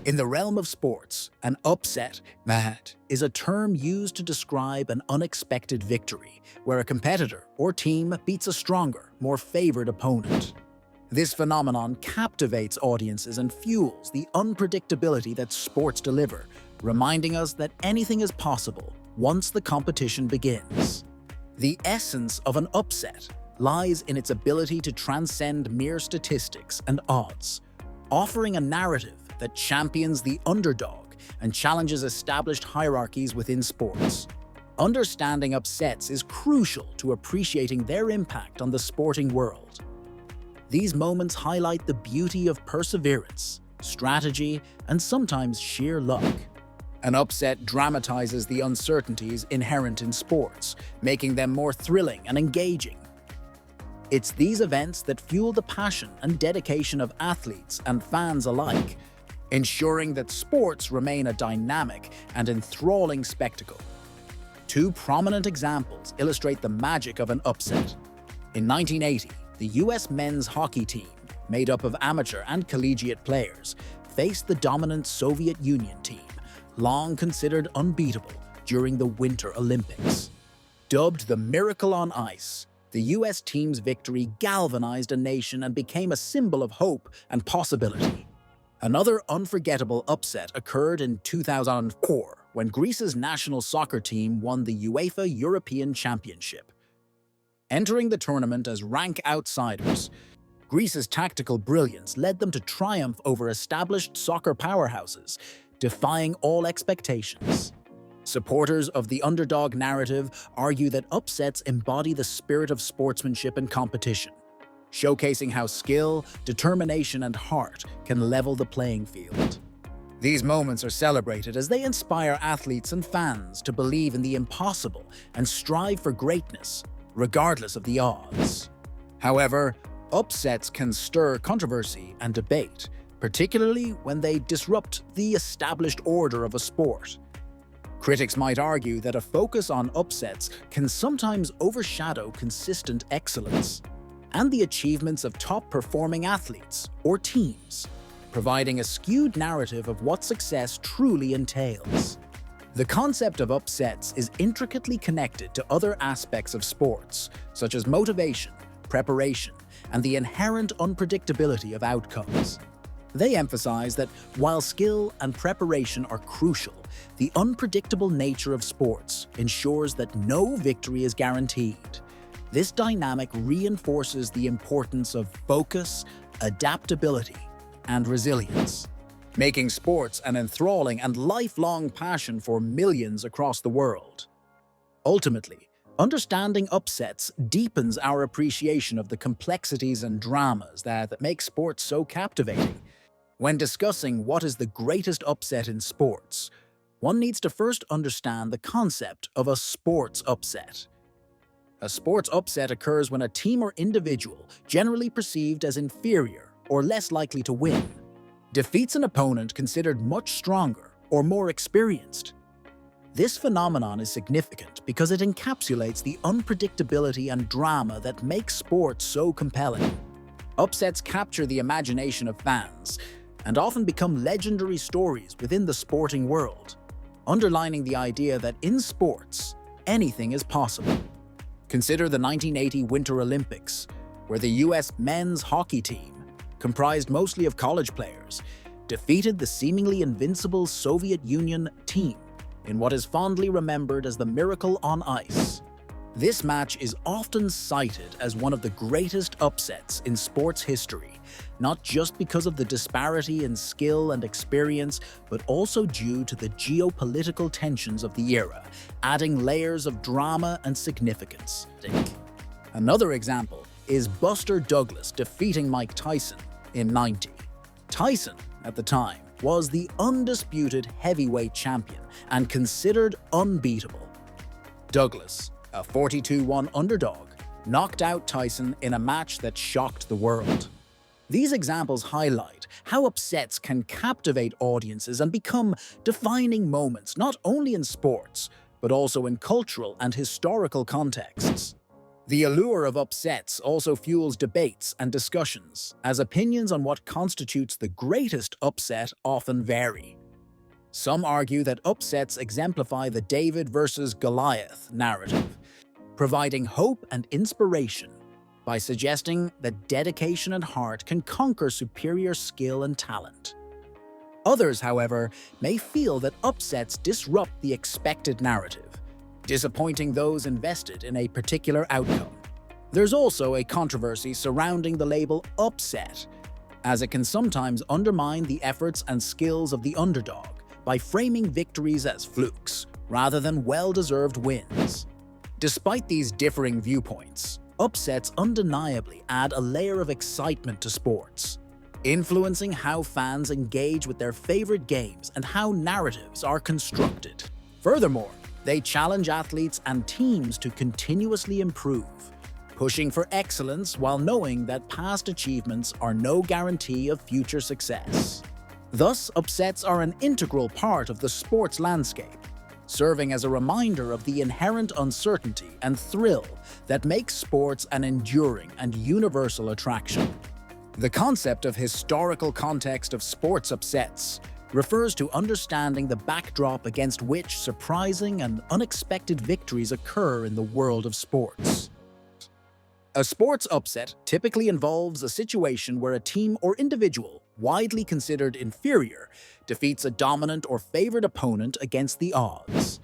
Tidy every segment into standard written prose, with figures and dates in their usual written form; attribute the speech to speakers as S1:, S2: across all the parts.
S1: In the realm of sports, an upset, that is a term used to describe an unexpected victory, where a competitor or team beats a stronger, more favored opponent. This phenomenon captivates audiences and fuels the unpredictability that sports deliver, reminding us that anything is possible once the competition begins. The essence of an upset lies in its ability to transcend mere statistics and odds, offering a narrative that champions the underdog and challenges established hierarchies within sports. Understanding upsets is crucial to appreciating their impact on the sporting world. These moments highlight the beauty of perseverance, strategy, and sometimes sheer luck. An upset dramatizes the uncertainties inherent in sports, making them more thrilling and engaging. It's these events that fuel the passion and dedication of athletes and fans alike, ensuring that sports remain a dynamic and enthralling spectacle. Two prominent examples illustrate the magic of an upset. In 1980, the U.S. men's hockey team, made up of amateur and collegiate players, faced the dominant Soviet Union team, long considered unbeatable during the Winter Olympics. Dubbed the Miracle on Ice, the U.S. team's victory galvanized a nation and became a symbol of hope and possibility. Another unforgettable upset occurred in 2004 when Greece's national soccer team won the UEFA European Championship. Entering the tournament as rank outsiders, Greece's tactical brilliance led them to triumph over established soccer powerhouses, defying all expectations. Supporters of the underdog narrative argue that upsets embody the spirit of sportsmanship and competition, showcasing how skill, determination, and heart can level the playing field. These moments are celebrated as they inspire athletes and fans to believe in the impossible and strive for greatness, regardless of the odds. However, upsets can stir controversy and debate, particularly when they disrupt the established order of a sport. Critics might argue that a focus on upsets can sometimes overshadow consistent excellence and the achievements of top-performing athletes or teams, providing a skewed narrative of what success truly entails. The concept of upsets is intricately connected to other aspects of sports, such as motivation, preparation, and the inherent unpredictability of outcomes. They emphasize that while skill and preparation are crucial, the unpredictable nature of sports ensures that no victory is guaranteed. This dynamic reinforces the importance of focus, adaptability, and resilience, making sports an enthralling and lifelong passion for millions across the world. Ultimately, understanding upsets deepens our appreciation of the complexities and dramas that make sports so captivating. When discussing what is the greatest upset in sports, one needs to first understand the concept of a sports upset. A sports upset occurs when a team or individual, generally perceived as inferior or less likely to win, defeats an opponent considered much stronger or more experienced. This phenomenon is significant because it encapsulates the unpredictability and drama that make sports so compelling. Upsets capture the imagination of fans and often become legendary stories within the sporting world, underlining the idea that in sports, anything is possible. Consider the 1980 Winter Olympics, where the U.S. men's hockey team, comprised mostly of college players, defeated the seemingly invincible Soviet Union team in what is fondly remembered as the Miracle on Ice. This match is often cited as one of the greatest upsets in sports history, not just because of the disparity in skill and experience, but also due to the geopolitical tensions of the era, adding layers of drama and significance. Another example is Buster Douglas defeating Mike Tyson in '90. Tyson, at the time, was the undisputed heavyweight champion and considered unbeatable. Douglas, a 42-1 underdog, knocked out Tyson in a match that shocked the world. These examples highlight how upsets can captivate audiences and become defining moments not only in sports, but also in cultural and historical contexts. The allure of upsets also fuels debates and discussions, as opinions on what constitutes the greatest upset often vary. Some argue that upsets exemplify the David versus Goliath narrative, providing hope and inspiration by suggesting that dedication and heart can conquer superior skill and talent. Others, however, may feel that upsets disrupt the expected narrative, disappointing those invested in a particular outcome. There's also a controversy surrounding the label upset, as it can sometimes undermine the efforts and skills of the underdog by framing victories as flukes rather than well-deserved wins. Despite these differing viewpoints, upsets undeniably add a layer of excitement to sports, influencing how fans engage with their favorite games and how narratives are constructed. Furthermore, they challenge athletes and teams to continuously improve, pushing for excellence while knowing that past achievements are no guarantee of future success. Thus, upsets are an integral part of the sports landscape, serving as a reminder of the inherent uncertainty and thrill that makes sports an enduring and universal attraction. The concept of historical context of sports upsets refers to understanding the backdrop against which surprising and unexpected victories occur in the world of sports. A sports upset typically involves a situation where a team or individual, widely considered inferior, defeats a dominant or favored opponent against the odds.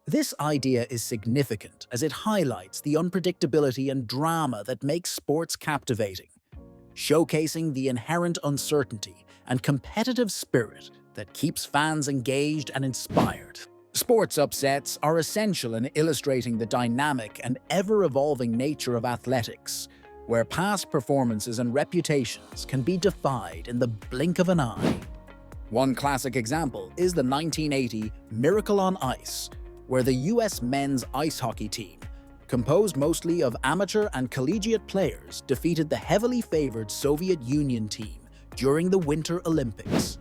S1: This idea is significant as it highlights the unpredictability and drama that makes sports captivating, showcasing the inherent uncertainty and competitive spirit that keeps fans engaged and inspired. Sports upsets are essential in illustrating the dynamic and ever-evolving nature of athletics, where past performances and reputations can be defied in the blink of an eye. One classic example is the 1980 Miracle on Ice, where the U.S. men's ice hockey team, composed mostly of amateur and collegiate players, defeated the heavily favored Soviet Union team during the Winter Olympics.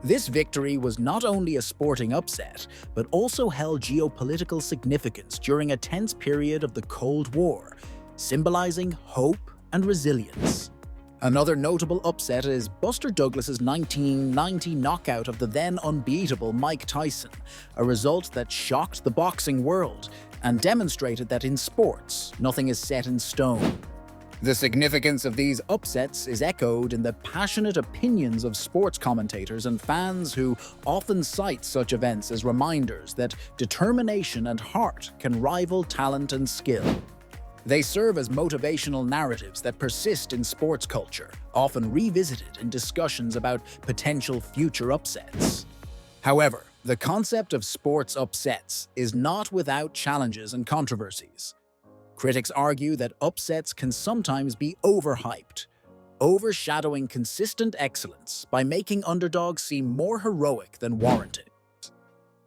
S1: This victory was not only a sporting upset, but also held geopolitical significance during a tense period of the Cold War, symbolizing hope and resilience. Another notable upset is Buster Douglas's 1990 knockout of the then unbeatable Mike Tyson, a result that shocked the boxing world and demonstrated that in sports, nothing is set in stone. The significance of these upsets is echoed in the passionate opinions of sports commentators and fans who often cite such events as reminders that determination and heart can rival talent and skill. They serve as motivational narratives that persist in sports culture, often revisited in discussions about potential future upsets. However, the concept of sports upsets is not without challenges and controversies. Critics argue that upsets can sometimes be overhyped, overshadowing consistent excellence by making underdogs seem more heroic than warranted.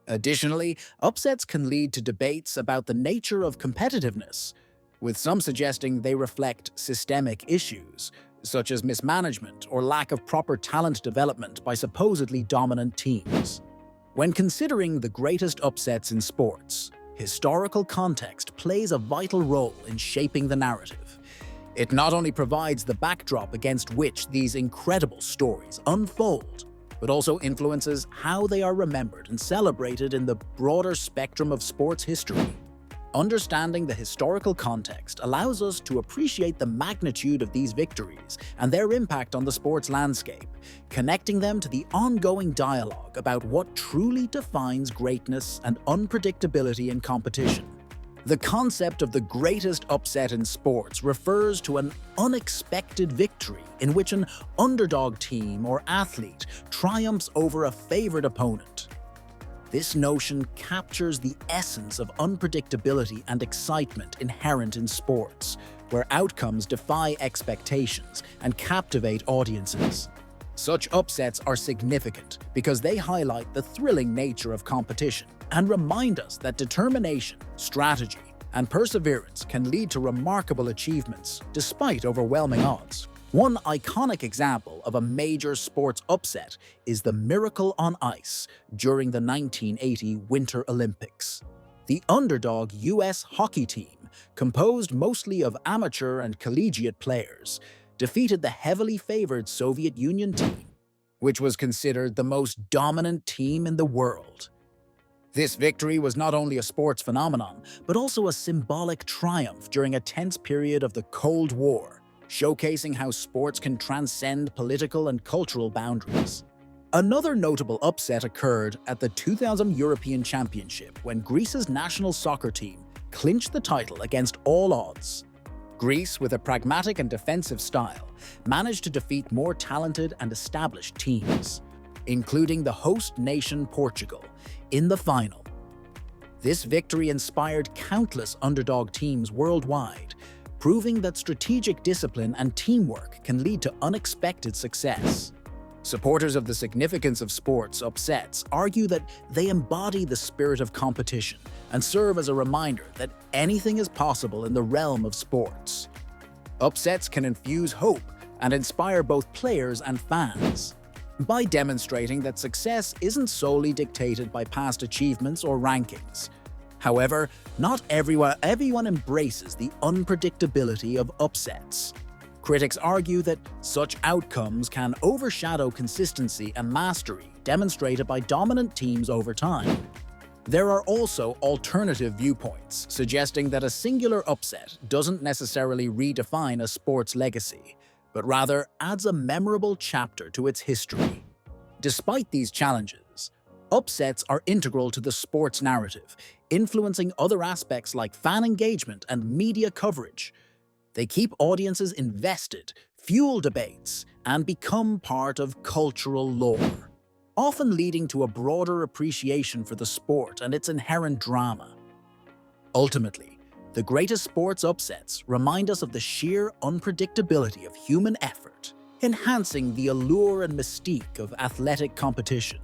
S1: Additionally, upsets can lead to debates about the nature of competitiveness, with some suggesting they reflect systemic issues, such as mismanagement or lack of proper talent development by supposedly dominant teams. When considering the greatest upsets in sports, historical context plays a vital role in shaping the narrative. It not only provides the backdrop against which these incredible stories unfold, but also influences how they are remembered and celebrated in the broader spectrum of sports history. Understanding the historical context allows us to appreciate the magnitude of these victories and their impact on the sports landscape, connecting them to the ongoing dialogue about what truly defines greatness and unpredictability in competition. The concept of the greatest upset in sports refers to an unexpected victory in which an underdog team or athlete triumphs over a favored opponent. This notion captures the essence of unpredictability and excitement inherent in sports, where outcomes defy expectations and captivate audiences. Such upsets are significant because they highlight the thrilling nature of competition and remind us that determination, strategy, and perseverance can lead to remarkable achievements despite overwhelming odds. One iconic example of a major sports upset is the Miracle on Ice during the 1980 Winter Olympics. The underdog U.S. hockey team composed mostly of amateur and collegiate players, defeated the heavily favored Soviet Union team, which was considered the most dominant team in the world. This victory was not only a sports phenomenon, but also a symbolic triumph during a tense period of the Cold War, showcasing how sports can transcend political and cultural boundaries. Another notable upset occurred at the 2000 European Championship when Greece's national soccer team clinched the title against all odds. Greece, with a pragmatic and defensive style, managed to defeat more talented and established teams, including the host nation Portugal, in the final. This victory inspired countless underdog teams worldwide, proving that strategic discipline and teamwork can lead to unexpected success. Supporters of the significance of sports upsets argue that they embody the spirit of competition and serve as a reminder that anything is possible in the realm of sports. Upsets can infuse hope and inspire both players and fans by demonstrating that success isn't solely dictated by past achievements or rankings. However, not everyone embraces the unpredictability of upsets. Critics argue that such outcomes can overshadow consistency and mastery demonstrated by dominant teams over time. There are also alternative viewpoints suggesting that a singular upset doesn't necessarily redefine a sport's legacy, but rather adds a memorable chapter to its history. Despite these challenges, upsets are integral to the sports narrative, influencing other aspects like fan engagement and media coverage. They keep audiences invested, fuel debates, and become part of cultural lore, often leading to a broader appreciation for the sport and its inherent drama. Ultimately, the greatest sports upsets remind us of the sheer unpredictability of human effort, enhancing the allure and mystique of athletic competition.